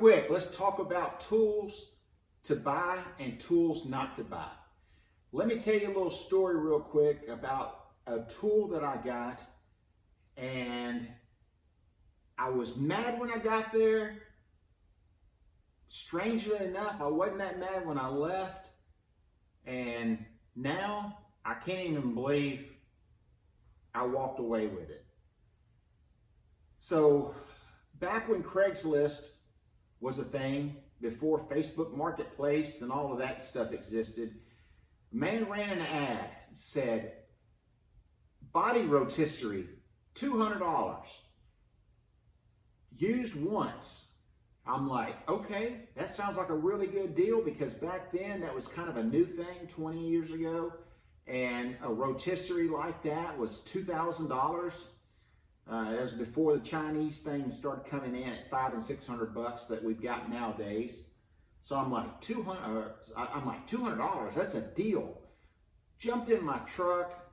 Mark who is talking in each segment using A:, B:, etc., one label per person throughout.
A: quick, let's talk about tools to buy and tools not to buy. Let me tell you a little story real quick about a tool that I got, and I was mad when I got there. Strangely enough, I wasn't that mad when I left, and now I can't even believe I walked away with it. So back when Craigslist was a thing, before Facebook Marketplace and all of that stuff existed, a man ran an ad, said, body rotisserie, $200, used once. I'm like, okay, that sounds like a really good deal, because back then that was kind of a new thing 20 years ago, and a rotisserie like that was $2,000. That was before the Chinese things started coming in at $500 and $600 that we've got nowadays. So I'm like, $200, that's a deal. Jumped in my truck,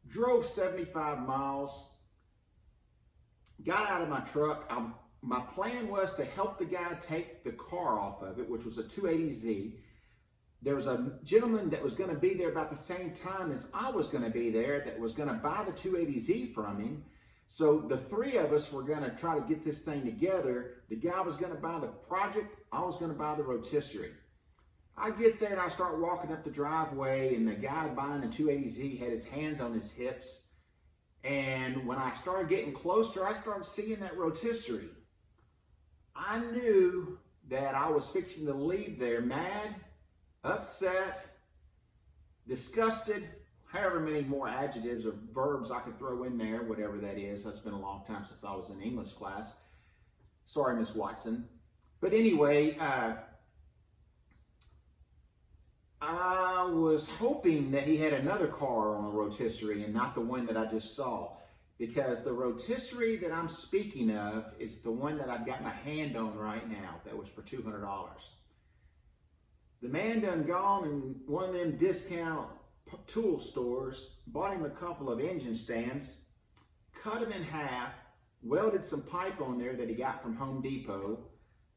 A: drove 75 miles, got out of my truck. My plan was to help the guy take the car off of it, which was a 280Z. There was a gentleman that was going to be there about the same time as I was going to be there that was going to buy the 280Z from him. So the three of us were going to try to get this thing together. The guy was going to buy the project. I was going to buy the rotisserie. I get there and I start walking up the driveway, and the guy buying the 280Z had his hands on his hips. And when I started getting closer, I started seeing that rotisserie. I knew that I was fixing to leave there mad, upset, disgusted, however many more adjectives or verbs I could throw in there, whatever that is. That's been a long time since I was in English class. Sorry, Miss Watson. But anyway, I was hoping that he had another car on a rotisserie and not the one that I just saw, because the rotisserie that I'm speaking of is the one that I've got my hand on right now that was for $200. The man done gone in one of them discount tool stores, bought him a couple of engine stands, cut them in half, welded some pipe on there that he got from Home Depot.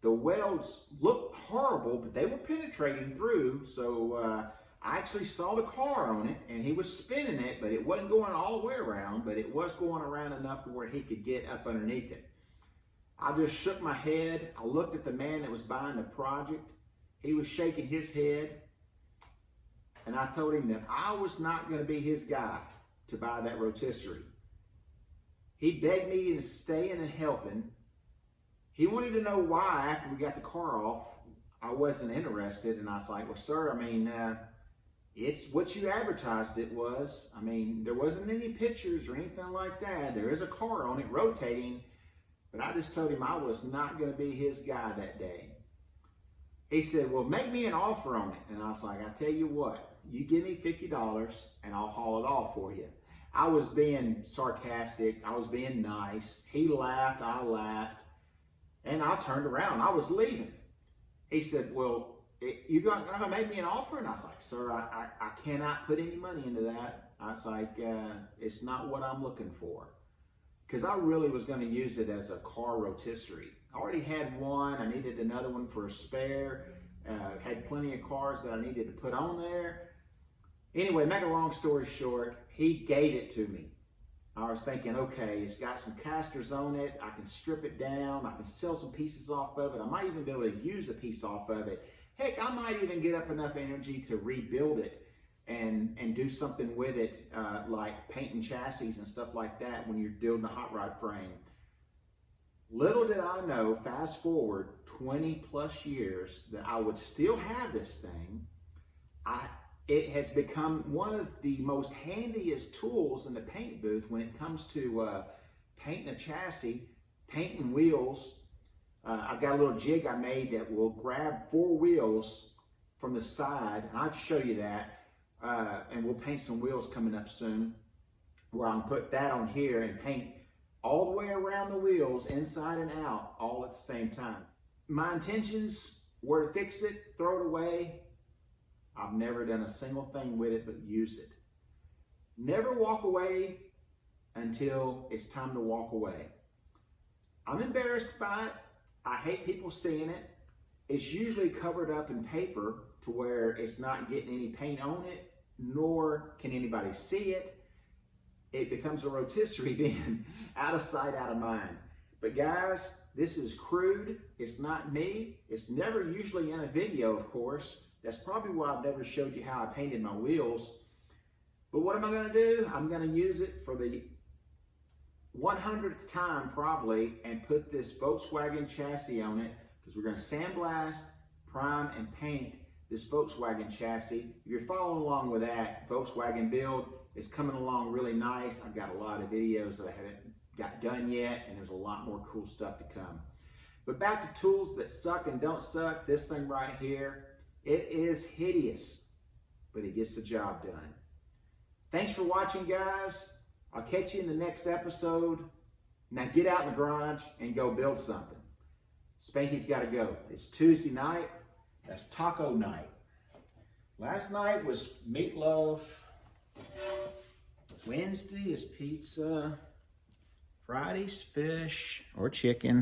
A: The welds looked horrible, but they were penetrating through, so I actually saw the car on it, and he was spinning it, but it wasn't going all the way around, but it was going around enough to where he could get up underneath it. I just shook my head. I looked at the man that was buying the project. He was shaking his head. And I told him that I was not going to be his guy to buy that rotisserie. He begged me to stay in and help him. He wanted to know why, after we got the car off, I wasn't interested. And I was like, well, sir, I mean, it's what you advertised it was. I mean, there wasn't any pictures or anything like that. There is a car on it rotating. But I just told him I was not going to be his guy that day. He said, well, make me an offer on it. And I was like, I tell you what, you give me $50 and I'll haul it off for you. I was being sarcastic. I was being nice. He laughed. I laughed. And I turned around. I was leaving. He said, well, you're going to make me an offer? And I was like, sir, I cannot put any money into that. I was like, it's not what I'm looking for. Because I really was going to use it as a car rotisserie. I already had one. I needed another one for a spare. Had plenty of cars that I needed to put on there. Anyway, make a long story short, he gave it to me. I was thinking, okay, it's got some casters on it. I can strip it down. I can sell some pieces off of it. I might even be able to use a piece off of it. Heck, I might even get up enough energy to rebuild it and do something with it, like painting chassis and stuff like that when you're building a hot rod frame. Little did I know, fast forward 20 plus years, that I would still have this thing. It has become one of the most handiest tools in the paint booth when it comes to painting a chassis, painting wheels. I've got a little jig I made that will grab 4 wheels from the side, and I'll show you that. And we'll paint some wheels coming up soon, where I can put that on here and paint all the way around the wheels, inside and out, all at the same time. My intentions were to fix it, throw it away. I've never done a single thing with it but use it. Never walk away until it's time to walk away. I'm embarrassed by it. I hate people seeing it. It's usually covered up in paper to where it's not getting any paint on it, nor can anybody see it. It becomes a rotisserie then, out of sight, out of mind. But guys, this is crude. It's not me. It's never usually in a video, of course. That's probably why I've never showed you how I painted my wheels. But what am I gonna do? I'm gonna use it for the 100th time probably and put this Volkswagen chassis on it, because we're gonna sandblast, prime, and paint this Volkswagen chassis. If you're following along with that Volkswagen build, it's coming along really nice. I've got a lot of videos that I haven't got done yet, and there's a lot more cool stuff to come. But back to tools that suck and don't suck. This thing right here, it is hideous, but it gets the job done. Thanks for watching, guys. I'll catch you in the next episode. Now get out in the garage and go build something. Spanky's got to go. It's Tuesday night. That's taco night. Last night was meatloaf. Wednesday is pizza. Friday's fish or chicken.